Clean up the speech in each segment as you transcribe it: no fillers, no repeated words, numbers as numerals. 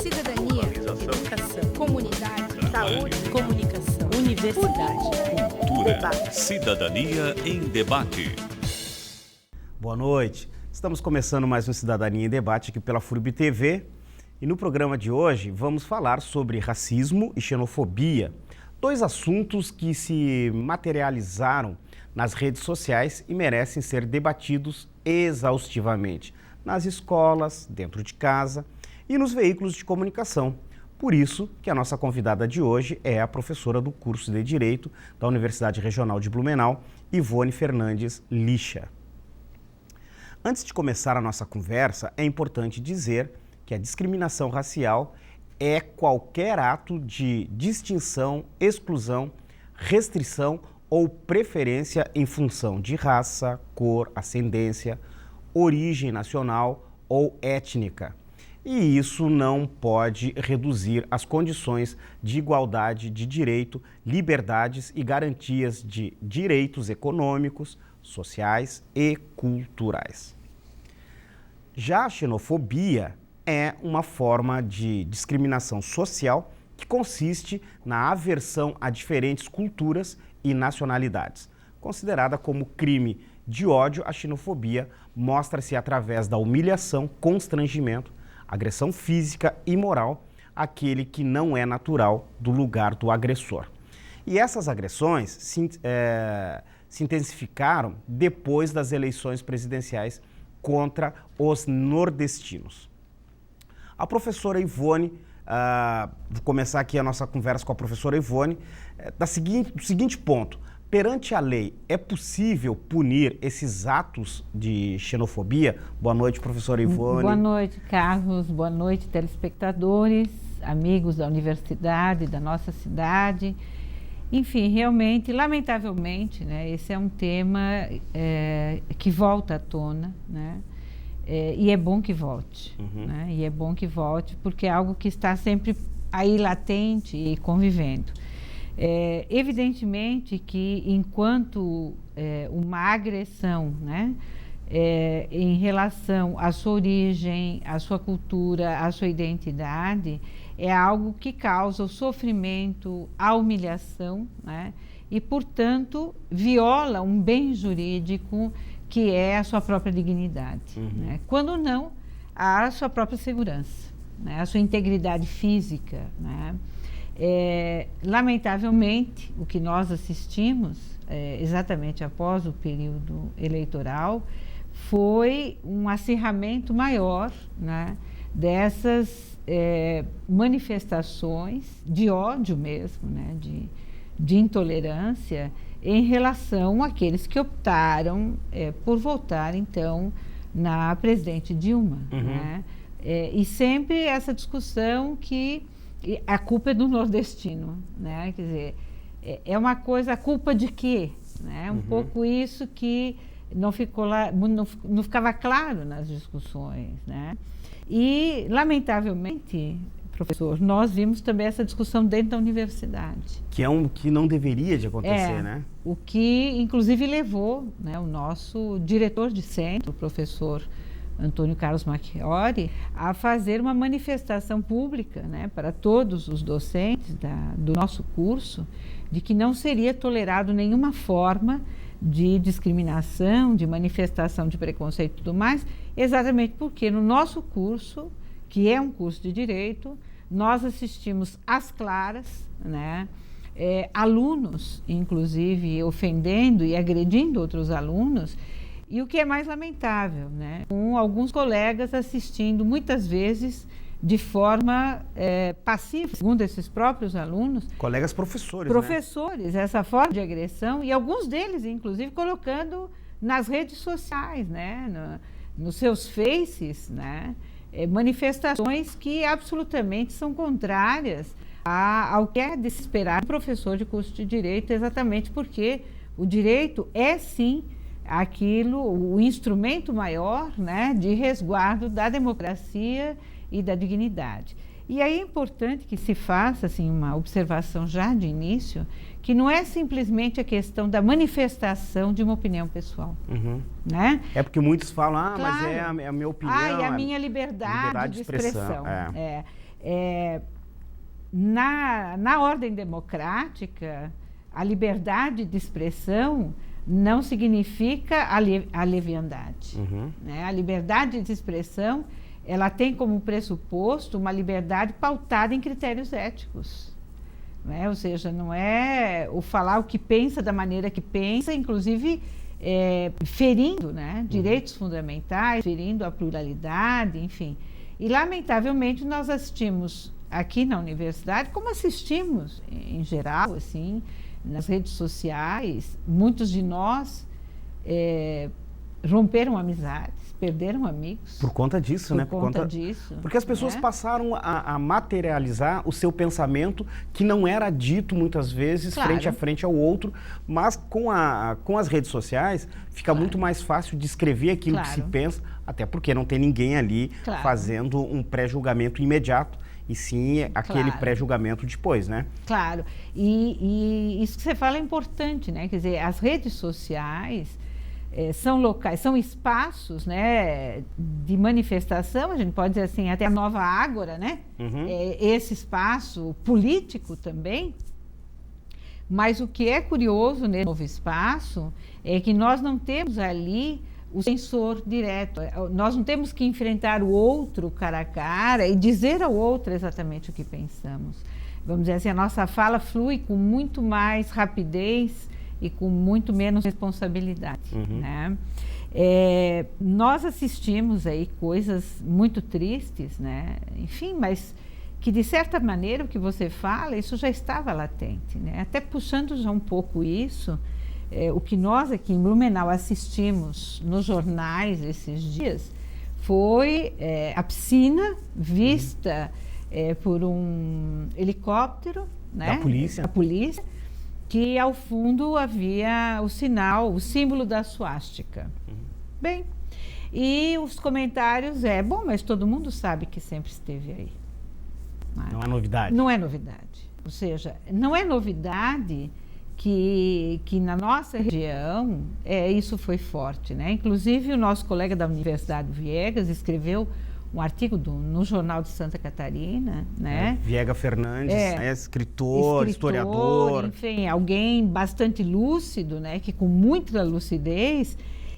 cidadania, educação, comunidade, saúde, comunicação, universidade, cultura, debate. Cidadania em Debate. Boa noite. Estamos começando mais um Cidadania em Debate aqui pela FURB TV. E no programa de hoje vamos falar sobre racismo e xenofobia, dois assuntos que se materializaram nas redes sociais e merecem ser debatidos exaustivamente nas escolas, dentro de casa e nos veículos de comunicação. Por isso que a nossa convidada de hoje é a professora do curso de Direito da Universidade Regional de Blumenau, Ivone Fernandes Lixa. Antes de começar a nossa conversa, é importante dizer que a discriminação racial é qualquer ato de distinção, exclusão, restrição ou preferência em função de raça, cor, ascendência, origem nacional ou étnica. E isso não pode reduzir as condições de igualdade de direito, liberdades e garantias de direitos econômicos, sociais e culturais. Já a xenofobia é uma forma de discriminação social que consiste na aversão a diferentes culturas e nacionalidades. Considerada como crime de ódio, a xenofobia mostra-se através da humilhação, constrangimento, agressão física e moral àquele que não é natural do lugar do agressor. E essas agressões se intensificaram depois das eleições presidenciais contra os nordestinos. A professora Ivone, vou começar aqui a nossa conversa com a professora Ivone, do seguinte ponto: perante a lei, é possível punir esses atos de xenofobia? Boa noite, professora Ivone. Boa noite, Carlos. Boa noite, telespectadores, amigos da universidade, da nossa cidade. Enfim, realmente, lamentavelmente, né, esse é um tema que volta à tona, né? E é bom que volte, né? E é bom que volte porque é algo que está sempre aí latente e convivendo. Evidentemente que enquanto uma agressão, né, em relação à sua origem, à sua cultura, à sua identidade, é algo que causa o sofrimento, a humilhação, né, e, portanto, viola um bem jurídico que é a sua própria dignidade, né? Quando não, a sua própria segurança, né? A sua integridade física, né? Lamentavelmente, o que nós assistimos, exatamente após o período eleitoral, foi um acirramento maior, né, dessas manifestações de ódio mesmo, né, de intolerância em relação àqueles que optaram por votar, então, na presidente Dilma. Né? E sempre essa discussão que a culpa é do nordestino, né? Quer dizer, é uma coisa, a culpa de quê? Né? Um pouco isso que não ficava claro nas discussões, né? E, lamentavelmente, professor, nós vimos também essa discussão dentro da universidade. Que não deveria de acontecer, né? O que, inclusive, levou, né, o nosso diretor de centro, o professor Antônio Carlos Marchiori, a fazer uma manifestação pública, né, para todos os docentes do nosso curso, de que não seria tolerado nenhuma forma de discriminação, de manifestação de preconceito e tudo mais, exatamente porque no nosso curso, que é um curso de Direito, nós assistimos às claras, né, alunos, inclusive, ofendendo e agredindo outros alunos, e o que é mais lamentável, né, com alguns colegas assistindo muitas vezes de forma passiva, segundo esses próprios alunos. Colegas professores, Professores, né? Essa forma de agressão, e alguns deles, inclusive, colocando nas redes sociais, né, nos seus faces, né, manifestações que absolutamente são contrárias ao que é de se esperar um professor de curso de Direito, exatamente porque o direito é, sim, o instrumento maior, né, de resguardo da democracia e da dignidade. E aí é importante que se faça assim, uma observação já de início, que não é simplesmente a questão da manifestação de uma opinião pessoal. Né? É porque muitos falam, claro. Mas é a minha opinião. E a minha liberdade de expressão. Na ordem democrática, a liberdade de expressão não significa a leviandade. Né? A liberdade de expressão, ela tem como pressuposto uma liberdade pautada em critérios éticos. Né? Ou seja, não é o falar o que pensa da maneira que pensa, inclusive ferindo, né, direitos fundamentais, ferindo a pluralidade, enfim. E, lamentavelmente, nós assistimos aqui na universidade, como assistimos em geral, assim, nas redes sociais, muitos de nós romperam amizades, perderam amigos. Por conta disso, né? Por conta disso. Porque as pessoas passaram a materializar o seu pensamento, que não era dito muitas vezes frente a frente ao outro, mas com as redes sociais fica muito mais fácil descrever aquilo que se pensa, até porque não tem ninguém ali fazendo um pré-julgamento imediato, e sim aquele pré-julgamento depois, né? Claro. E isso que você fala é importante, né? Quer dizer, as redes sociais são locais, são espaços, né, de manifestação, a gente pode dizer assim, até a nova ágora, né? Esse espaço político também. Mas o que é curioso nesse novo espaço é que nós não temos ali o censor direto. Nós não temos que enfrentar o outro cara a cara e dizer ao outro exatamente o que pensamos. Vamos dizer assim, a nossa fala flui com muito mais rapidez e com muito menos responsabilidade. Né? Nós assistimos aí coisas muito tristes, né? Enfim, mas que de certa maneira o que você fala, isso já estava latente, né? Até puxando já um pouco isso, o que nós aqui em Blumenau assistimos nos jornais esses dias foi a piscina vista por um helicóptero, né? Da polícia. Que ao fundo havia o símbolo da suástica. Bem, e os comentários mas todo mundo sabe que sempre esteve aí. Não é novidade. Não é novidade. Ou seja, não é novidade que na nossa região isso foi forte, né? Inclusive o nosso colega da Universidade Viegas escreveu um artigo no Jornal de Santa Catarina, né? Viega Fernandes, escritor, historiador. Enfim, alguém bastante lúcido, né? Que com muita lucidez,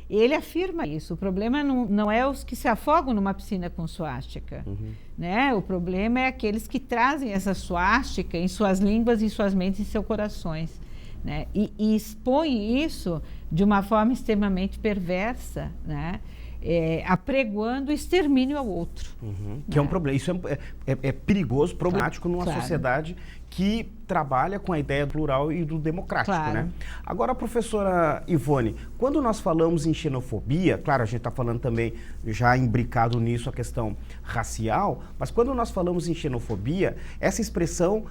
ele afirma isso. O problema não é os que se afogam numa piscina com suástica, né? O problema é aqueles que trazem essa suástica em suas línguas, em suas mentes, em seus corações, né? E expõem isso de uma forma extremamente perversa, né? Apregoando o extermínio ao outro. Que é um problema. Isso é perigoso, problemático numa sociedade que trabalha com a ideia do plural e do democrático, né? Agora, professora Ivone, quando nós falamos em xenofobia, claro, a gente está falando também, já imbricado nisso, a questão racial, mas quando nós falamos em xenofobia, essa expressão,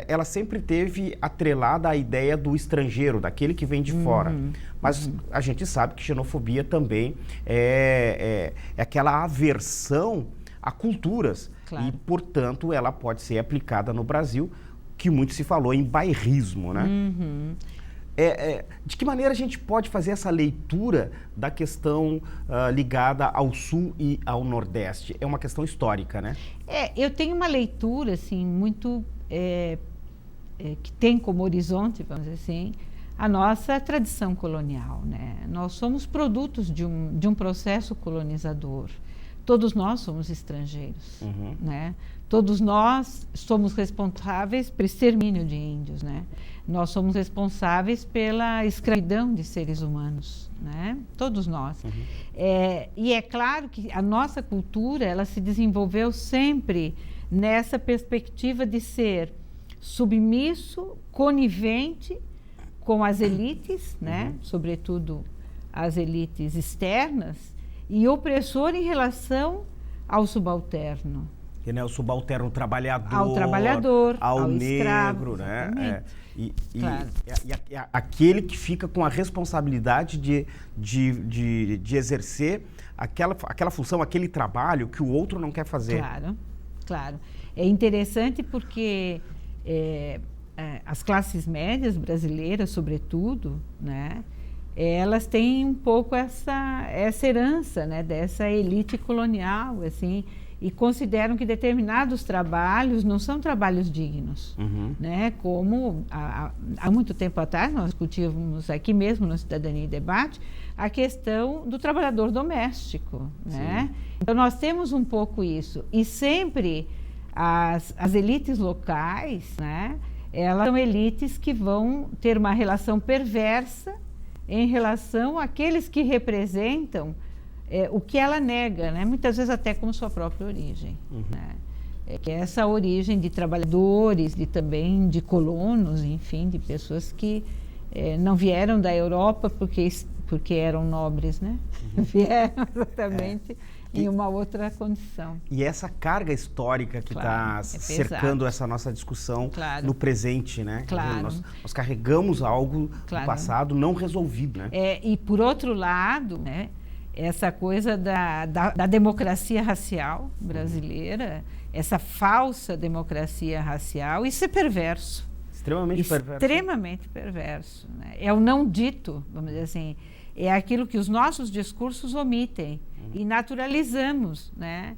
ela sempre teve atrelada à ideia do estrangeiro, daquele que vem de fora. Mas a gente sabe que xenofobia também é aquela aversão a culturas. E, portanto, ela pode ser aplicada no Brasil, que muito se falou em bairrismo, né? De que maneira a gente pode fazer essa leitura da questão ligada ao Sul e ao Nordeste? É uma questão histórica, né? Eu tenho uma leitura, assim, muito... que tem como horizonte, vamos dizer assim, a nossa tradição colonial, né? Nós somos produtos de um processo colonizador. Todos nós somos estrangeiros, né? Todos nós somos responsáveis pelo extermínio de índios, né? Nós somos responsáveis pela escravidão de seres humanos, né? Todos nós. E é claro que a nossa cultura, ela se desenvolveu sempre nessa perspectiva de ser submisso, conivente com as elites, né? Sobretudo as elites externas, e opressor em relação ao subalterno. Que, né, o subalterno trabalhador, ao trabalhador, ao negro, escravo, né? Claro. E aquele que fica com a responsabilidade de exercer aquela função, aquele trabalho que o outro não quer fazer. Claro. É interessante porque as classes médias brasileiras, sobretudo, né? Elas têm um pouco essa herança, né, dessa elite colonial, assim, e consideram que determinados trabalhos não são trabalhos dignos, né? Como há muito tempo atrás nós discutíamos aqui mesmo no Cidadania em Debate a questão do trabalhador doméstico, né? Então nós temos um pouco isso, e sempre as elites locais, né? Elas são elites que vão ter uma relação perversa em relação àqueles que representam o que ela nega, né? Muitas vezes até como sua própria origem, né? Que é essa origem de trabalhadores, também de colonos, enfim, de pessoas que não vieram da Europa porque eram nobres, né? Vieram exatamente em uma outra condição. E essa carga histórica que está cercando essa nossa discussão no presente, né? Claro. Nós carregamos algo do passado não resolvido, né? E por outro lado, né? Essa coisa da democracia racial brasileira, essa falsa democracia racial, isso é perverso. Extremamente perverso. Né? É o não dito, vamos dizer assim, é aquilo que os nossos discursos omitem e naturalizamos, né?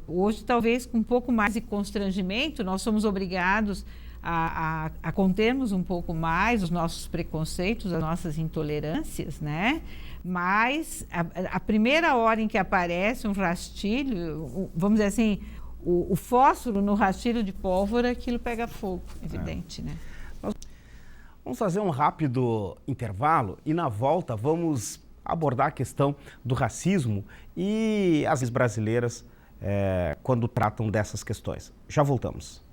Hoje, talvez com um pouco mais de constrangimento, nós somos obrigados a contermos um pouco mais os nossos preconceitos, as nossas intolerâncias, né? Mas a primeira hora em que aparece um rastilho, vamos dizer assim, o fósforo no rastilho de pólvora, aquilo pega fogo, evidente, né? Vamos fazer um rápido intervalo e na volta vamos abordar a questão do racismo e as brasileiras quando tratam dessas questões. Já voltamos.